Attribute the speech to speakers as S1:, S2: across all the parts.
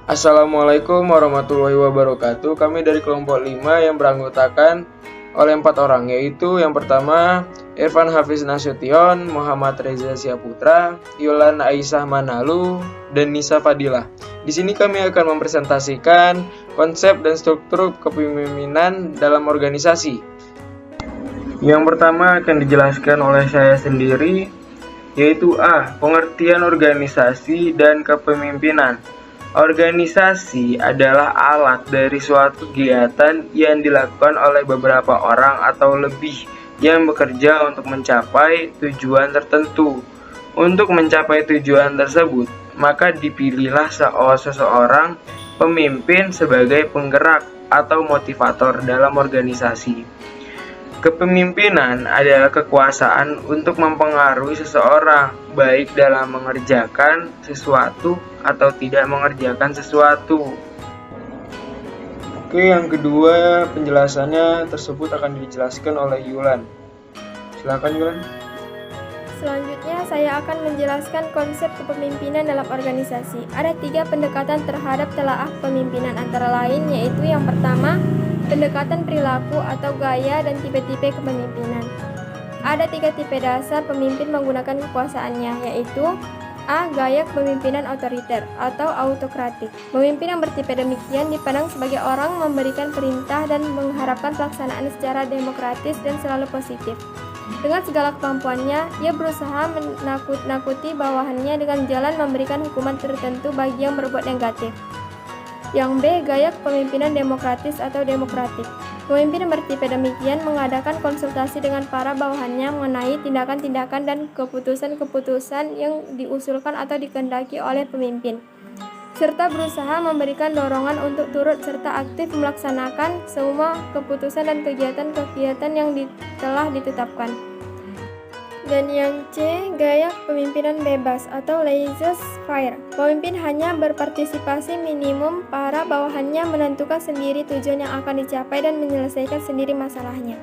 S1: Assalamualaikum warahmatullahi wabarakatuh. Kami dari kelompok 5 yang beranggotakan oleh 4 orang, yaitu yang pertama Irfan Hafiz Nasution, Muhammad Reza Siaputra, Yulan Aisyah Manalu, dan Nisa Fadilah. Di sini kami akan mempresentasikan konsep dan struktur kepemimpinan dalam organisasi. Yang pertama akan dijelaskan oleh saya sendiri, yaitu A. Pengertian organisasi dan kepemimpinan. Organisasi adalah alat dari suatu kegiatan yang dilakukan oleh beberapa orang atau lebih yang bekerja untuk mencapai tujuan tertentu. Untuk mencapai tujuan tersebut, maka dipilihlah seseorang pemimpin sebagai penggerak atau motivator dalam organisasi. Kepemimpinan adalah kekuasaan untuk mempengaruhi seseorang, baik dalam mengerjakan sesuatu atau tidak mengerjakan sesuatu. Oke, yang kedua penjelasannya tersebut akan dijelaskan oleh Yulan. Silakan Yulan.
S2: Selanjutnya, saya akan menjelaskan konsep kepemimpinan dalam organisasi. Ada 3 pendekatan terhadap telaah kepemimpinan, antara lain yaitu yang pertama, pendekatan perilaku atau gaya dan tipe-tipe kepemimpinan. Ada 3 tipe dasar pemimpin menggunakan kekuasaannya, yaitu A. Gaya kepemimpinan otoriter atau autokratik. Pemimpin yang bertipe demikian dipandang sebagai orang memberikan perintah dan mengharapkan pelaksanaan secara demokratis dan selalu positif. Dengan segala kemampuannya, ia berusaha menakut-nakuti bawahannya dengan jalan memberikan hukuman tertentu bagi yang berbuat negatif. Yang B. Gaya kepemimpinan demokratis atau demokratik. Pemimpin yang bertipe demikian mengadakan konsultasi dengan para bawahannya mengenai tindakan-tindakan dan keputusan-keputusan yang diusulkan atau dikehendaki oleh pemimpin, serta berusaha memberikan dorongan untuk turut serta aktif melaksanakan semua keputusan dan kegiatan-kegiatan yang telah ditetapkan. Dan yang C, gaya kepemimpinan bebas atau laissez-faire. Pemimpin hanya berpartisipasi minimum, para bawahannya menentukan sendiri tujuan yang akan dicapai dan menyelesaikan sendiri masalahnya.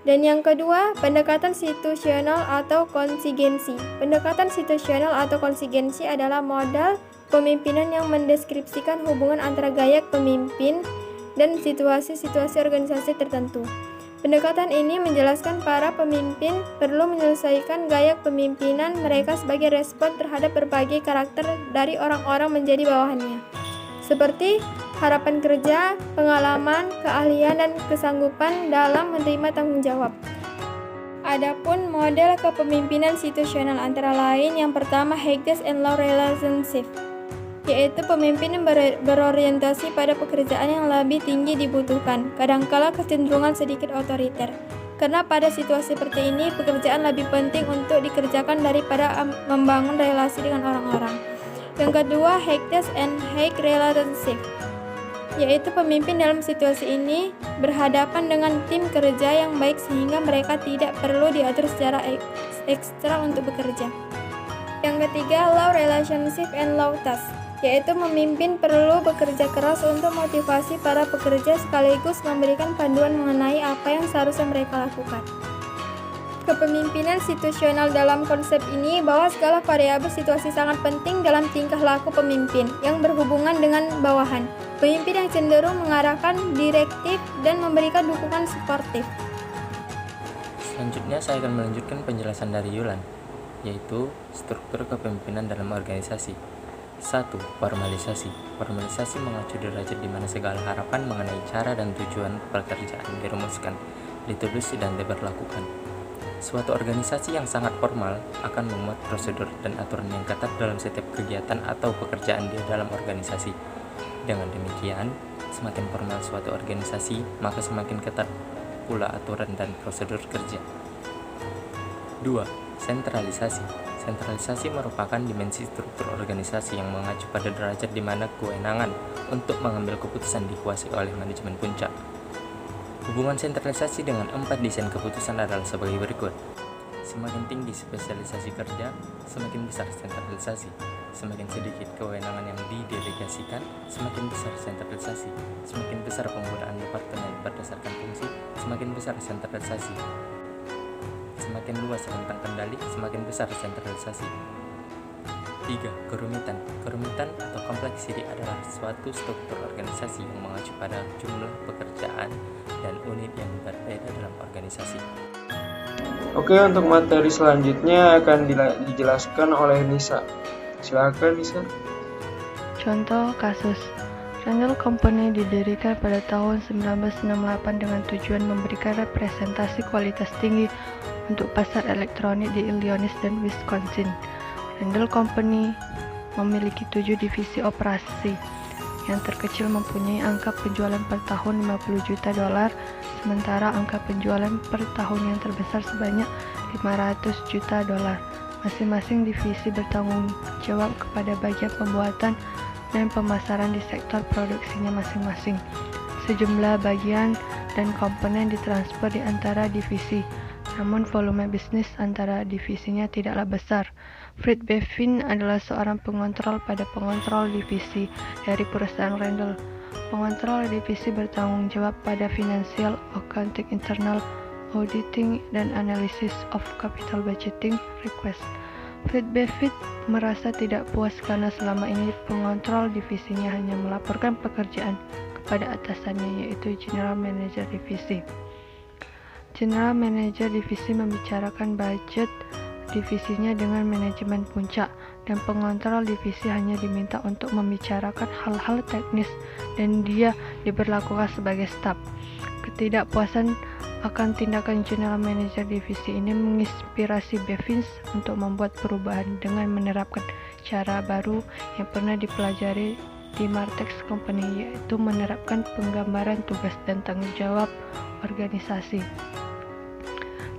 S2: Dan yang kedua, pendekatan situasional atau kontingensi. Pendekatan situasional atau kontingensi adalah modal pemimpinan yang mendeskripsikan hubungan antara gaya pemimpin dan situasi-situasi organisasi tertentu. Pendekatan ini menjelaskan para pemimpin perlu menyelesaikan gaya kepemimpinan mereka sebagai respon terhadap berbagai karakter dari orang-orang menjadi bawahannya, seperti harapan kerja, pengalaman, keahlian, dan kesanggupan dalam menerima tanggung jawab. Adapun model kepemimpinan situasional antara lain yang pertama Hughes and Law Relationship, yaitu pemimpin yang berorientasi pada pekerjaan yang lebih tinggi dibutuhkan, kadangkala kecenderungan sedikit otoriter. Karena pada situasi seperti ini, pekerjaan lebih penting untuk dikerjakan daripada membangun relasi dengan orang-orang. Yang kedua, Hughes and Haig Relationship, yaitu pemimpin dalam situasi ini berhadapan dengan tim kerja yang baik sehingga mereka tidak perlu diatur secara ekstra untuk bekerja. Yang ketiga, Law Relationship and Law Task, yaitu pemimpin perlu bekerja keras untuk motivasi para pekerja sekaligus memberikan panduan mengenai apa yang seharusnya mereka lakukan. Kepemimpinan situasional dalam konsep ini bahwa segala variabel situasi sangat penting dalam tingkah laku pemimpin yang berhubungan dengan bawahan. Pemimpin yang cenderung mengarahkan direktif dan memberikan dukungan suportif.
S3: Selanjutnya saya akan melanjutkan penjelasan dari Yulan, yaitu struktur kepemimpinan dalam organisasi. 1. Formalisasi. Formalisasi mengacu derajat di mana segala harapan mengenai cara dan tujuan pekerjaan dirumuskan, ditulis dan diberlakukan. Suatu organisasi yang sangat formal akan memuat prosedur dan aturan yang ketat dalam setiap kegiatan atau pekerjaan di dalam organisasi. Dengan demikian, semakin formal suatu organisasi, maka semakin ketat pula aturan dan prosedur kerja. 2. Sentralisasi. Sentralisasi merupakan dimensi struktur organisasi yang mengacu pada derajat di mana kewenangan untuk mengambil keputusan dikuasai oleh manajemen puncak. Hubungan sentralisasi dengan 4 desain keputusan adalah sebagai berikut. Semakin tinggi spesialisasi kerja, semakin besar sentralisasi. Semakin sedikit kewenangan yang didelegasikan, semakin besar sentralisasi. Semakin besar penggunaan departemen berdasarkan fungsi, semakin besar sentralisasi. Semakin luas rentang kendali, semakin besar sentralisasi. 3. Kerumitan. Kerumitan atau kompleksiti adalah suatu struktur organisasi yang mengacu pada jumlah pekerjaan dan unit yang berbeda dalam organisasi.
S1: Oke, untuk materi selanjutnya akan dijelaskan oleh Nisa. Silakan Nisa.
S4: Contoh kasus, Rendel Company didirikan pada tahun 1968 dengan tujuan memberikan representasi kualitas tinggi untuk pasar elektronik di Illinois dan Wisconsin. Rendel Company memiliki 7 divisi operasi. Yang terkecil mempunyai angka penjualan per tahun $50 juta, sementara angka penjualan per tahun yang terbesar sebanyak $500 juta. Masing-masing divisi bertanggung jawab kepada bagian pembuatan dan pemasaran di sektor produksinya masing-masing. Sejumlah bagian dan komponen ditransfer di antara divisi, namun volume bisnis antara divisinya tidaklah besar. Fred Bevin adalah seorang pengontrol pada pengontrol divisi dari perusahaan Rendel. Pengontrol divisi bertanggung jawab pada financial, accounting, internal, auditing, dan analysis of capital budgeting request. Fred Bevin merasa tidak puas karena selama ini pengontrol divisinya hanya melaporkan pekerjaan kepada atasannya, yaitu General Manager Divisi. General Manager Divisi membicarakan budget divisinya dengan manajemen puncak, dan pengontrol divisi hanya diminta untuk membicarakan hal-hal teknis dan dia diberlakukan sebagai staf. Ketidakpuasan akan tindakan General Manager Divisi ini menginspirasi Bevins untuk membuat perubahan dengan menerapkan cara baru yang pernah dipelajari di Martex Company, yaitu menerapkan penggambaran tugas dan tanggung jawab organisasi.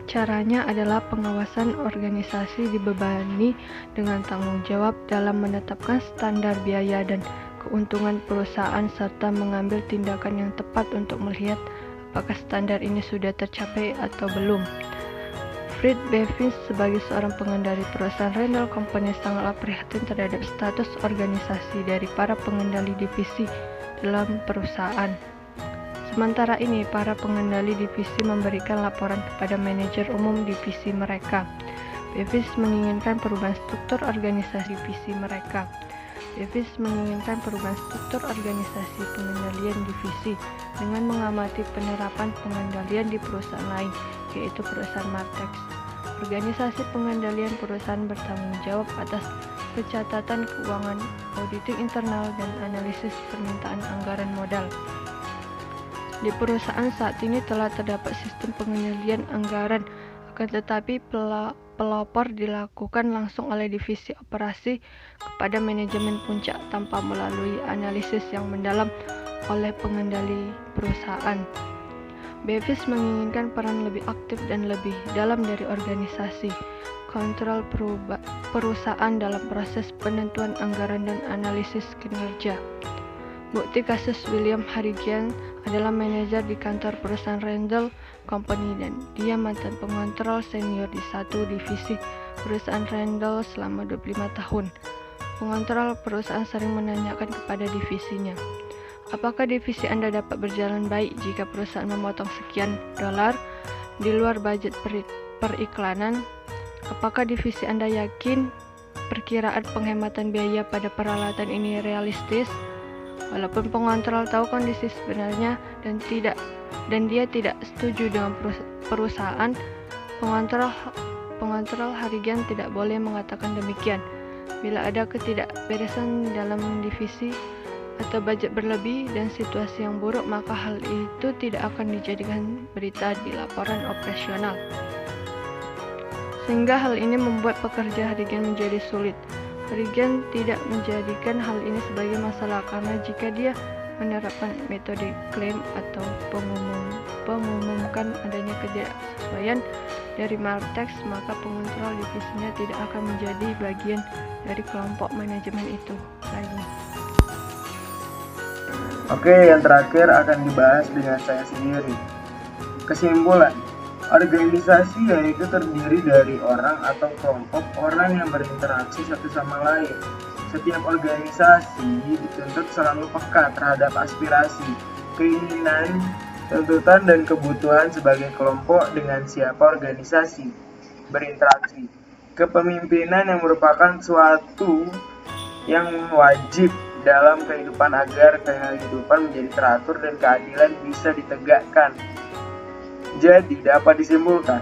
S4: Caranya adalah pengawasan organisasi dibebani dengan tanggung jawab dalam menetapkan standar biaya dan keuntungan perusahaan serta mengambil tindakan yang tepat untuk melihat apakah standar ini sudah tercapai atau belum. Fred Bevins sebagai seorang pengendali perusahaan Rendel Company sangatlah prihatin terhadap status organisasi dari para pengendali divisi dalam perusahaan. Sementara ini, para pengendali divisi memberikan laporan kepada manajer umum divisi mereka. Bevins menginginkan perubahan struktur organisasi divisi mereka. Bevins menginginkan perubahan struktur organisasi pengendalian divisi dengan mengamati penerapan pengendalian di perusahaan lain, yaitu perusahaan Martex. Organisasi pengendalian perusahaan bertanggung jawab atas pencatatan keuangan, auditing internal, dan analisis permintaan anggaran modal. Di perusahaan saat ini telah terdapat sistem pengendalian anggaran, akan tetapi pelopor dilakukan langsung oleh divisi operasi kepada manajemen puncak tanpa melalui analisis yang mendalam oleh pengendali perusahaan. Bevins menginginkan peran lebih aktif dan lebih dalam dari organisasi, kontrol perusahaan dalam proses penentuan anggaran dan analisis kinerja. Bukti kasus William Harrigan adalah manajer di kantor perusahaan Rendel Company dan dia mantan pengontrol senior di satu divisi perusahaan Rendel selama 25 tahun. Pengontrol perusahaan sering menanyakan kepada divisinya, apakah divisi Anda dapat berjalan baik jika perusahaan memotong sekian dolar di luar budget periklanan? Apakah divisi Anda yakin perkiraan penghematan biaya pada peralatan ini realistis? Walaupun pengontrol tahu kondisi sebenarnya dan dia tidak setuju dengan perusahaan, pengontrol Harrigan tidak boleh mengatakan demikian. Bila ada ketidakberesan dalam divisi atau budget berlebih dan situasi yang buruk, maka hal itu tidak akan dijadikan berita di laporan operasional. Sehingga hal ini membuat pekerja Harrigan menjadi sulit. Harrigan tidak menjadikan hal ini sebagai masalah karena jika dia menerapkan metode klaim atau mengumumkan adanya ketidaksesuaian dari Martex, maka pengontrol divisinya tidak akan menjadi bagian dari kelompok manajemen itu lagi.
S1: Oke, yang terakhir akan dibahas dengan saya sendiri. Kesimpulan, organisasi yaitu terdiri dari orang atau kelompok orang yang berinteraksi satu sama lain. Setiap organisasi dituntut selalu peka terhadap aspirasi, keinginan, tuntutan, dan kebutuhan sebagai kelompok dengan siapa organisasi berinteraksi. kepemimpinan yang merupakan suatu yang wajib dalam kehidupan agar kehidupan menjadi teratur dan keadilan bisa ditegakkan. Jadi dapat disimpulkan,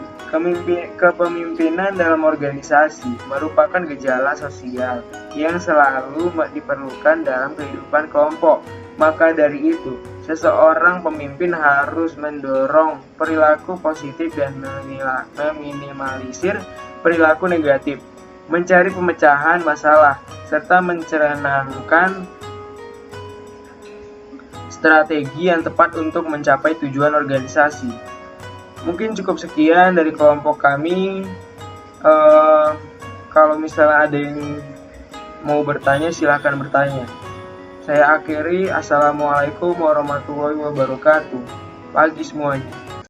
S1: kepemimpinan dalam organisasi merupakan gejala sosial yang selalu diperlukan dalam kehidupan kelompok. Maka dari itu, seseorang pemimpin harus mendorong perilaku positif dan meminimalisir perilaku negatif, mencari pemecahan masalah, serta mencanangkan strategi yang tepat untuk mencapai tujuan organisasi. Mungkin cukup sekian dari kelompok kami. Kalau misalnya ada yang mau bertanya, silahkan bertanya. Saya akhiri. Assalamualaikum warahmatullahi wabarakatuh. Pagi semuanya.